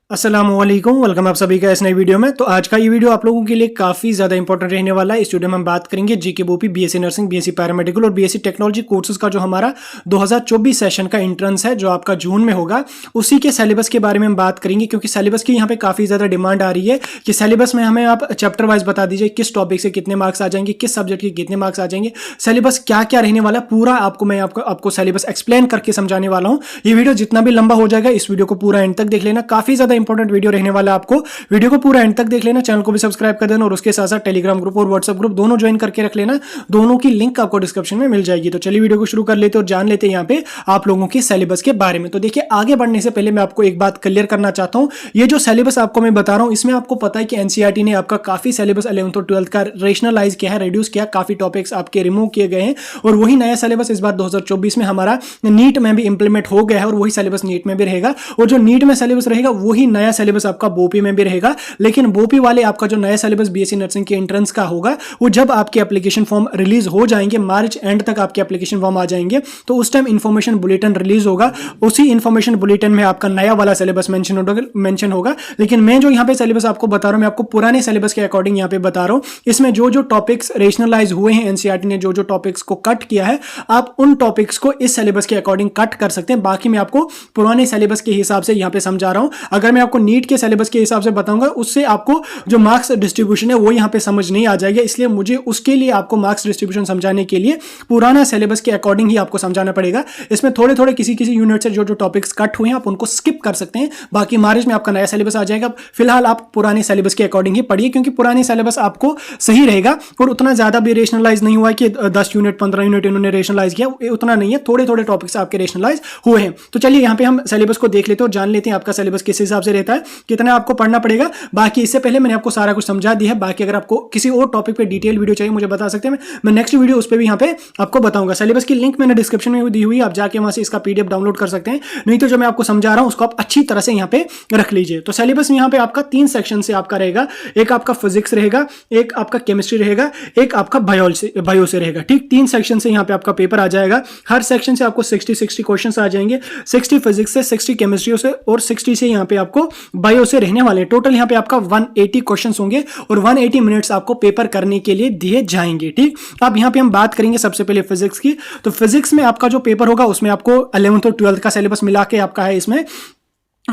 अस्सलामुअलैकुम, वेलकम आप सभी का इस नई वीडियो में। तो आज का ये वीडियो आप लोगों के लिए काफ़ी ज़्यादा इंपॉर्टेंट रहने वाला है। इस वीडियो में हम बात करेंगे जीके बोपी, बीएससी नर्सिंग, बीएससी पैरामेडिकल और बीएससी टेक्नोलॉजी कोर्सेज का जो हमारा 2024 सेशन का एंट्रेंस है जो आपका जून में होगा, उसी के सिलेबस के बारे में हम बात करेंगे। क्योंकि सिलेबस की यहाँ पे काफ़ी ज़्यादा डिमांड आ रही है कि सिलेबस में हमें आप चैप्टर वाइज बता दीजिए किस टॉपिक से कितने मार्क्स आ जाएंगे, किस सब्जेक्ट के कितने मार्क्स आ जाएंगे, सिलेबस क्या क्या रहने वाला है, पूरा आपको सिलेबस एक्सप्लेन करके समझाने वाला हूँ। ये वीडियो जितना भी लंबा हो जाएगा, इस वीडियो को पूरा एंड तक देख लेना। काफ़ी ज़्यादा इंपॉर्टेंट वीडियो रहने वाला आपको, वीडियो को पूरा एंड तक देख लेना। चैनल को भी सब्सक्राइब कर देना और उसके साथ साथ टेलीग्राम ग्रुप और व्हाट्सएप ग्रुप दोनों ज्वाइन करके रख लेना। दोनों की लिंक आपको डिस्क्रिप्शन में मिल जाएगी। तो चलिए वीडियो को शुरू कर लेते और जान लेते हैं यहाँ पे आप लोगों के सिलेबस के बारे में। तो देखिए, आगे बढ़ने से पहले मैं आपको एक बात क्लियर करना चाहता हूं। ये जो सिलेबस आपको मैं बता रहा हूं, इसमें आपको पता है कि एनसीईआरटी ने आपका काफी सिलेबस 11th और 12th का रेशनलाइज किया है, रिड्यूस किया, काफी टॉपिक्स आपके रिमूव किए गए हैं। और वही नया सिलेबस इस बार 2024 में हमारा नीट में भी इंप्लीमेंट हो गया है और वही सिलेबस नीट में भी रहेगा। और जो नीट में सिलेबस रहेगा वही नया सिलेबस आपका बोपी में भी रहेगा। लेकिन बोपी वाले आपका जो नया सिलेबस बीएससी नर्सिंग के एंट्रेंस का होगा, वो जब आपके एप्लीकेशन फॉर्म रिलीज हो जाएंगे, मार्च एंड तक आपके एप्लीकेशन फॉर्म आ जाएंगे, तो उस टाइम इंफॉर्मेशन बुलेटिन रिलीज होगा। उसी इंफॉर्मेशन बुलेटिन में आपका नया वाला सिलेबस मेंशन होगा। लेकिन मैं जो यहाँ पे सिलेबस आपको बता रहा हूँ, मैं आपको पुराने सिलेबस के अकॉर्डिंग यहाँ पे बता रहा हूँ। इसमें जो जो टॉपिक्स रेशनलाइज हुए हैं, एनसीईआरटी ने जो जो टॉपिक्स को कट किया है, आप उन टॉपिक्स को इस सिलेबस के अकॉर्डिंग कट कर सकते हैं। बाकी मैं आपको पुराने सिलेबस के हिसाब से यहाँ पे समझा रहा हूँ। अगर मैं आपको नीट के सिलेबस के हिसाब से बताऊंगा, उससे आपको जो मार्क्स डिस्ट्रीब्यूशन है वो यहाँ पे समझ नहीं आ जाएगा। इसलिए मुझे उसके लिए आपको मार्क्स डिस्ट्रीब्यूशन समझाने के लिए पुराना सिलेबस के अकॉर्डिंग ही आपको समझाना पड़ेगा। इसमें थोड़े थोड़े किसी यूनिट से जो जो टॉपिक्स कट हुए हैं आप उनको स्किप कर सकते हैं। बाकी मार्च में आपका नया सिलेबस आ जाएगा। फिलहाल आप पुराने सिलेबस के अकॉर्डिंग ही पढ़िए, क्योंकि पुराने सिलेबस आपको सही रहेगा और उतना ज्यादा भी रेशनलाइज नहीं हुआ है कि 10 यूनिट 15 यूनिट इन्होंने रेशनलाइज किया, उतना नहीं है। थोड़े थोड़े टॉपिक्स आपके रेशनलाइज हुए हैं। तो चलिए यहाँ पे हम सिलेबस को देख लेते हैं और जान लेते हैं आपका सिलेबस किस हिसाब से रहता है, कितना आपको पढ़ना पड़ेगा। बाकी इससे पहले मैंने आपको सारा कुछ समझा दिया है। बाकी अगर आपको किसी और टॉपिक पे डिटेल वीडियो चाहिए मुझे बता सकते हैं, मैं नेक्स्ट वीडियो उस पर भी यहाँ पे आपको बताऊंगा। सिलेबस की लिंक मैंने डिस्क्रिप्शन में दी हुई है, आप जाके वहां से इसका पीडीएफ डाउनलोड कर सकते हैं। नहीं तो जो मैं आपको समझा रहा हूं उसको आप अच्छी तरह से यहाँ पे रख लीजिए। तो सिलेबस में यहाँ पे आपका 3 सेक्शन से आपका रहेगा। एक आपका फिजिक्स रहेगा, एक आपका केमिस्ट्री रहेगा, एक आपका बायो से रहेगा। ठीक, 3 सेक्शन से यहाँ पे आपका पेपर आ जाएगा। हर सेक्शन से आपको 60 क्वेश्चन आ जाएंगे। 60 फिजिक्स से, 60 केमिस्ट्री से और 60 से यहाँ पे आपको बायो से रहने वाले। टोटल यहाँ पे आपका 180 क्वेश्चन होंगे और 180 मिनट्स आपको पेपर करने के लिए दिए जाएंगे। ठीक, अब यहाँ पे हम बात करेंगे सबसे पहले फिजिक्स की। तो फिजिक्स में आपका जो पेपर होगा उसमें आपको 11th और 12th का सिलेबस मिला के आपका है इसमें।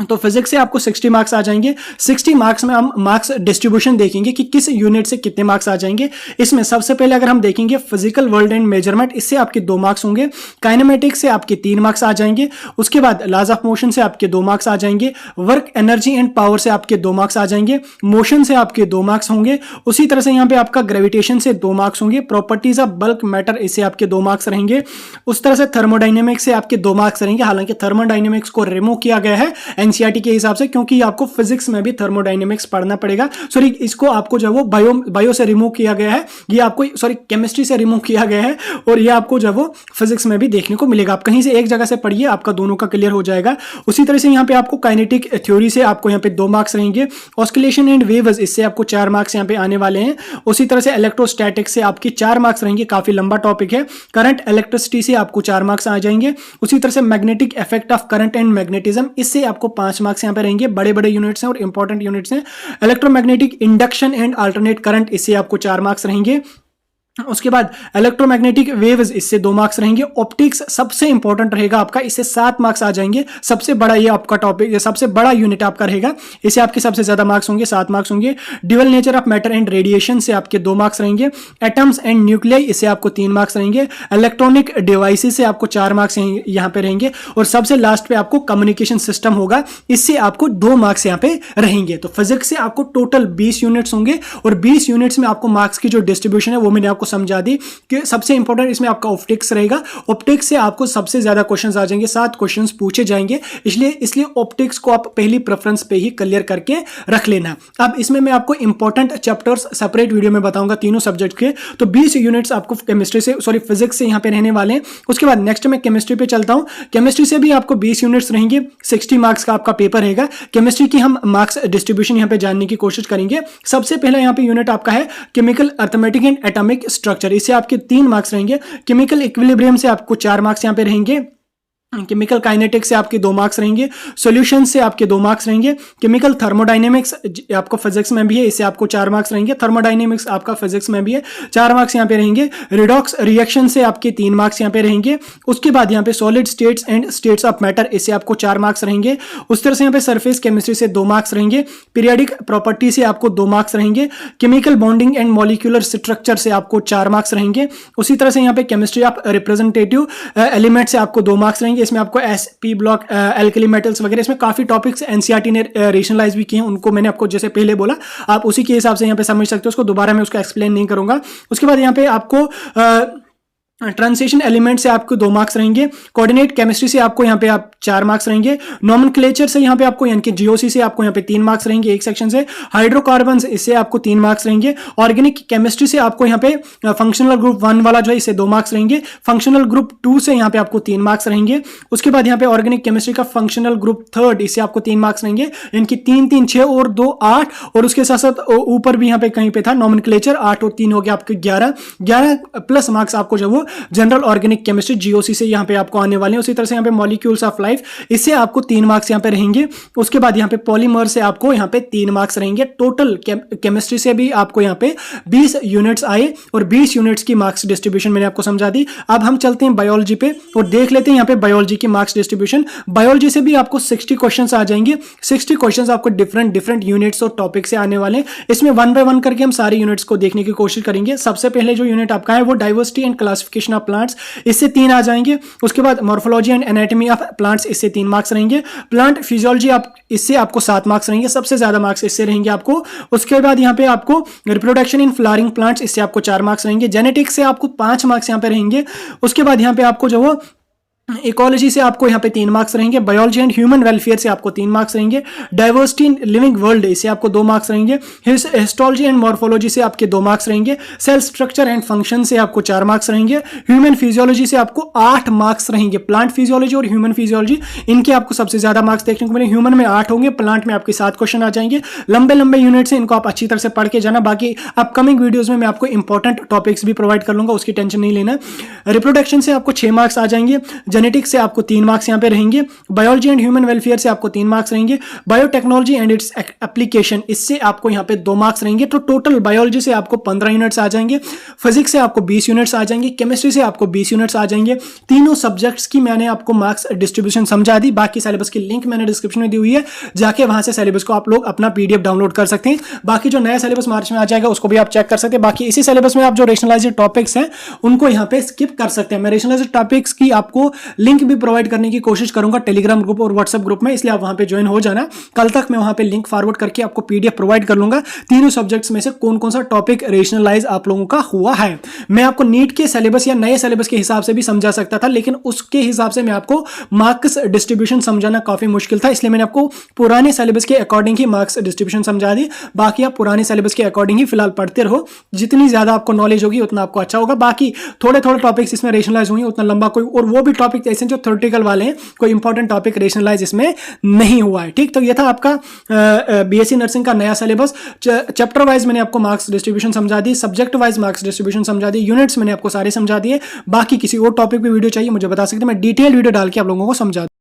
तो फिजिक्स से आपको 60 मार्क्स आ जाएंगे। 60 मार्क्स में हम मार्क्स डिस्ट्रीब्यूशन देखेंगे कि किस यूनिट से कितने मार्क्स आ जाएंगे। इसमें सबसे पहले अगर हम देखेंगे फिजिकल वर्ल्ड एंड मेजरमेंट, इससे आपके 2 मार्क्स होंगे। काइनेमेटिक्स से आपके 3 मार्क्स आ जाएंगे। उसके बाद लॉज ऑफ मोशन से आपके 2 मार्क्स आ जाएंगे। वर्क, एनर्जी एंड पावर से आपके 2 मार्क्स आ जाएंगे। मोशन से आपके 2 मार्क्स होंगे। उसी तरह से यहाँ पे आपका ग्रेविटेशन से 2 मार्क्स होंगे। प्रॉपर्टीज ऑफ बल्क मैटर, इससे आपके 2 मार्क्स रहेंगे। उस तरह से थर्मोडाइनेमिक्स से आपके 2 मार्क्स रहेंगे। हालांकि थर्मोडाइनेमिक्स को रिमूव किया गया है एनसीईआरटी के हिसाब से, क्योंकि आपको फिजिक्स में भी थर्मोडायनेमिक्स पढ़ना पड़ेगा। सॉरी, इसको आपको जो है वो बायो से रिमूव किया गया है, ये आपको केमिस्ट्री से रिमूव किया गया है और ये आपको जो है वो फिजिक्स में भी देखने को मिलेगा। आप कहीं से एक जगह से पढ़िए, आपका दोनों का क्लियर हो जाएगा। उसी तरह से यहाँ पे आपको काइनेटिक थ्योरी से आपको यहाँ पे 2 मार्क्स रहेंगे। ऑस्किलेशन एंड वेव्स, इससे आपको 4 मार्क्स यहाँ पे आने वाले हैं। उसी तरह से इलेक्ट्रोस्टैटिक्स से आपकी 4 मार्क्स रहेंगे, काफी लंबा टॉपिक है। करंट इलेक्ट्रिसिटी से आपको 4 मार्क्स आ जाएंगे। उसी तरह से magnetic effect of current and magnetism, इससे आपको 5 मार्क्स यहाँ पे रहेंगे। बड़े बड़े यूनिट्स हैं और इंपॉर्टेंट यूनिट्स हैं। Electromagnetic induction and alternate current, इससे आपको 4 मार्क्स रहेंगे। उसके बाद इलेक्ट्रोमैग्नेटिक वेव्स, इससे 2 मार्क्स रहेंगे। ऑप्टिक्स सबसे इंपॉर्टेंट रहेगा आपका, इससे 7 मार्क्स आ जाएंगे। सबसे बड़ा ये आपका टॉपिक, ये सबसे बड़ा यूनिट आपका रहेगा, इसे आपके सबसे ज्यादा मार्क्स होंगे, 7 मार्क्स होंगे। Dual nature of matter and radiation से आपके 2 मार्क्स रहेंगे। एटम्स एंड न्यूक्लियाई, इससे आपको 3 मार्क्स रहेंगे। इलेक्ट्रॉनिक डिवाइसेस से आपको 4 मार्क्स यहाँ पे रहेंगे। और सबसे लास्ट पे आपको कम्युनिकेशन सिस्टम होगा, इससे आपको 2 मार्क्स यहाँ पे रहेंगे। तो फिजिक्स से आपको टोटल 20 यूनिट्स होंगे और 20 यूनिट्स में आपको मार्क्स की जो डिस्ट्रीब्यूशन है वो मैंने आपको समझा दी कि सबसे इंपॉर्टेंट इसमें आपका ऑप्टिक्स रहेगा। ऑप्टिक्स से आपको सबसे ज्यादा क्वेश्चंस आ जाएंगे, 7 क्वेश्चंस पूछे जाएंगे। इसलिए ऑप्टिक्स को आप पहली प्रेफरेंस पे ही क्लियर करके रख लेना। अब इसमें मैं आपको इंपॉर्टेंट चैप्टर्स सेपरेट वीडियो में बताऊंगा तीनों सब्जेक्ट के। तो 20 यूनिट्स आपको केमिस्ट्री से, सॉरी फिजिक्स से यहाँ पे रहने वाले हैं। उसके बाद नेक्स्ट मैं केमिस्ट्री पे चलता हूँ। केमिस्ट्री से भी आपको 20 यूनिट्स रहेंगे, 60 मार्क्स का आपका पेपर रहेगा। केमिस्ट्री की हम मार्क्स डिस्ट्रीब्यूशन यहाँ पे जानने की कोशिश करेंगे। सबसे पहला यहाँ पे यूनिट आपका है chemical arithmetic and atomic structure, इससे आपके 3 मार्क्स रहेंगे। केमिकल इक्विलिब्रियम से आपको 4 मार्क्स यहाँ पे रहेंगे। केमिकल काइनेटिक्स से आपके 2 मार्क्स रहेंगे, सॉल्यूशन से आपके 2 मार्क्स रहेंगे, केमिकल थर्मोडायनेमिक्स आपको फिजिक्स में भी है, इससे आपको 4 मार्क्स रहेंगे, थर्मोडायनेमिक्स आपका फिजिक्स में भी है, 4 मार्क्स यहाँ पे रहेंगे, रिडॉक्स रिएक्शन से आपके 3 मार्क्स यहाँ पे रहेंगे, उसके बाद यहाँ पे solid states and states of matter, इससे आपको 4 मार्क्स रहेंगे, उस तरह से यहाँ पे सरफेस केमिस्ट्री से 2 मार्क्स रहेंगे, पीरियडिक प्रॉपर्टी से आपको 2 मार्क्स रहेंगे, chemical bonding and molecular structure से आपको 4 मार्क्स रहेंगे, उसी तरह से यहाँ पे केमिस्ट्री ऑफ रिप्रेजेंटेटिव एलिमेंट से आपको 2 मार्क्स रहेंगे, इसमें आपको एसपी ब्लॉक एल्कली मेटल्स वगैरह, इसमें काफी टॉपिक्स एनसीईआरटी ने रेशनलाइज भी किए हैं, उनको मैंने आपको जैसे पहले बोला आप उसी के हिसाब से यहाँ पे समझ सकते हो, उसको दोबारा मैं उसको एक्सप्लेन नहीं करूंगा। उसके बाद यहाँ पे आपको ट्रांजिशन एलिमेंट से आपको 2 मार्क्स रहेंगे, कोऑर्डिनेट केमिस्ट्री से आपको यहाँ पे आप 4 मार्क्स रहेंगे, नॉमेनक्लेचर से यहाँ पे आपको यानी कि जीओसी से आपको यहाँ पे 3 मार्क्स रहेंगे एक सेक्शन से, हाइड्रोकार्बन्स इससे आपको 3 मार्क्स रहेंगे, ऑर्गेनिक केमिस्ट्री से आपको यहाँ पे फंक्शनल ग्रुप 1 वाला जो है इससे 2 मार्क्स रहेंगे, फंक्शनल ग्रुप 2 से यहाँ पे आपको 3 मार्क्स रहेंगे, उसके बाद यहाँ पे ऑर्गेनिक केमिस्ट्री का फंक्शनल ग्रुप 3 इससे आपको 3 मार्क्स रहेंगे, इनकी 3 3 6 और 2 8, और उसके साथ साथ ऊपर भी यहाँ पे कहीं पे था नॉमेनक्लेचर 8 और 3 हो गया आपके 11 प्लस मार्क्स आपको जो वो जनरल ऑर्गेनिक केमिस्ट्री जीओसी से यहाँ पे आपको आने वाले हैं। उसी तरह से यहाँ पे मॉलिक्यूल्स ऑफ लाइफ इससे आपको 3 मार्क्स यहाँ पे रहेंगे, उसके बाद यहाँ पे पॉलीमर से आपको यहाँ पे 3 मार्क्स रहेंगे, टोटल केमिस्ट्री से भी आपको यहाँ पे 20 यूनिट्स आए और 20 यूनिट्स की मार्क्स डिस्ट्रीब्यूशन मैंने आपको समझा दी। अब हम चलते हैं बायोलॉजी पे और देख लेते हैं यहाँ पे बायोलॉजी की मार्क्स डिस्ट्रीब्यूशन। बायोलॉजी से भी आपको 60 क्वेश्चन आ जाएंगे, 60 क्वेश्चन आपको डिफरेंट यूनिट्स और टॉपिक से आने वाले हैं, इसमें 1 बाय 1 करके हम सारे यूनिट्स को देखने की कोशिश करेंगे। सबसे पहले जो यूनिट आपका है वो diversity and classification of plants, इससे 3 आ जाएंगे, उसके बाद morphology and anatomy of plants इससे 3 मार्क्स रहेंगे, प्लांट फिजियोलॉजी आप इससे आपको 7 मार्क्स रहेंगे, सबसे ज्यादा मार्क्स इससे रहेंगे आपको। उसके बाद यहाँ पे आपको रिप्रोडक्शन इन फ्लावरिंग प्लांट्स इससे आपको 4 मार्क्स रहेंगे, जेनेटिक्स से आपको 5 मार्क्स यहाँ पे रहेंगे, उसके बाद यहाँ पे आपको जो वो इकोलॉजी से आपको यहाँ पे 3 मार्क्स रहेंगे, बायोलॉजी एंड ह्यूमन वेलफेयर से आपको 3 मार्क्स रहेंगे, डाइवर्सिटी इन लिविंग वर्ल्ड इससे आपको 2 मार्क्स रहेंगे, हिस्टोलॉजी एंड मॉर्फोलॉजी से आपके 2 मार्क्स रहेंगे, सेल स्ट्रक्चर एंड फंक्शन से आपको 4 मार्क्स रहेंगे, ह्यूमन फिजियोलॉजी से आपको 8 मार्क्स रहेंगे, प्लांट फिजियोलॉजी और ह्यूमन फिजियोलॉजी इनके आपको सबसे ज्यादा मार्क्स देखने को मिले, ह्यूमन में 8 होंगे, प्लांट में आपके 7 क्वेश्चन आ जाएंगे, लंबे यूनिट से इनको आप अच्छी तरह से पढ़ के जाना, बाकी अपकमिंग वीडियोज में मैं आपको इंपॉर्टेंट टॉपिक्स भी प्रोवाइड कर लूंगा, उसकी टेंशन नहीं लेना। रिप्रोडक्शन से आपको 6 मार्क्स आ जाएंगे, जेनेटिक्स से आपको 3 मार्क्स यहाँ पे रहेंगे, बायोलॉजी एंड ह्यूमन वेलफेयर से आपको 3 मार्क्स रहेंगे, बायोटेक्नोलॉजी एंड इट्स एप्लीकेशन इससे आपको यहाँ पे 2 मार्क्स रहेंगे, तो टोटल बायोलॉजी से आपको 15 यूनिट्स आ जाएंगे, फिजिक्स से आपको 20 यूनिट्स आ जाएंगे, केमिस्ट्री से आपको 20 यूनिट्स आ जाएंगे। तीनों सब्जेक्ट्स की मैंने आपको मार्क्स डिस्ट्रीब्यूशन समझा दी, बाकी सिलेबस की लिंक मैंने डिस्क्रिप्शन में दी हुई है, जाके वहां से सिलेबस को आप लोग अपना पीडीएफ डाउनलोड कर सकते हैं। बाकी जो नया सिलेबस मार्च में आ जाएगा उसको भी आप चेक कर सकते हैं। बाकी इसी सिलेबस में आप जो रेशनलाइज्ड टॉपिक्स हैं उनको यहाँ पे स्किप कर सकते हैं। मैं रेशनलाइज्ड टॉपिक्स की आपको लिंक भी प्रोवाइड करने की कोशिश करूंगा टेलीग्राम ग्रुप और व्हाट्सएप ग्रुप में, इसलिए आप वहां पे ज्वाइन हो जाना। कल तक मैं वहां पे लिंक फॉरवर्ड करके आपको पीडीएफ प्रोवाइड कर लूंगा तीनों सब्जेक्ट्स में से कौन कौन सा टॉपिक रेशनलाइज आप लोगों का हुआ है। मैं आपको नीट के सिलेबस या नए सिलेबस के हिसाब से भी समझा सकता था, लेकिन उसके हिसाब से मैं आपको मार्क्स डिस्ट्रीब्यूशन समझाना काफी मुश्किल था, इसलिए मैंने आपको पुराने सिलेबस के अकॉर्डिंग ही मार्क्स डिस्ट्रीब्यूशन समझा दी। बाकी आप पुराने सिलेबस के अकॉर्डिंग ही फिलहाल पढ़ते रहो, जितनी ज्यादा आपको नॉलेज होगी उतना आपको अच्छा होगा। बाकी थोड़े थोड़े टॉपिक्स इसमें रेशनलाइज हुए, उतना लंबा कोई, और वो भी टॉपिक ऐसे जो थ्योरेटिकल वाले हैं, कोई इंपॉर्टेंट टॉपिक रेशनलाइज इसमें नहीं हुआ है। ठीक, तो ये था आपका बीएससी नर्सिंग का नया सिलेबस। चैप्टर वाइज मैंने आपको मार्क्स डिस्ट्रीब्यूशन समझा दी, सब्जेक्ट वाइज मार्क्स डिस्ट्रीब्यूशन समझा दी, यूनिट्स मैंने आपको सारे समझा दिए। बाकी किसी और टॉपिक पे वीडियो चाहिए मुझे बता सकते हैं, मैं डिटेल वीडियो डाल के आप लोगों को समझा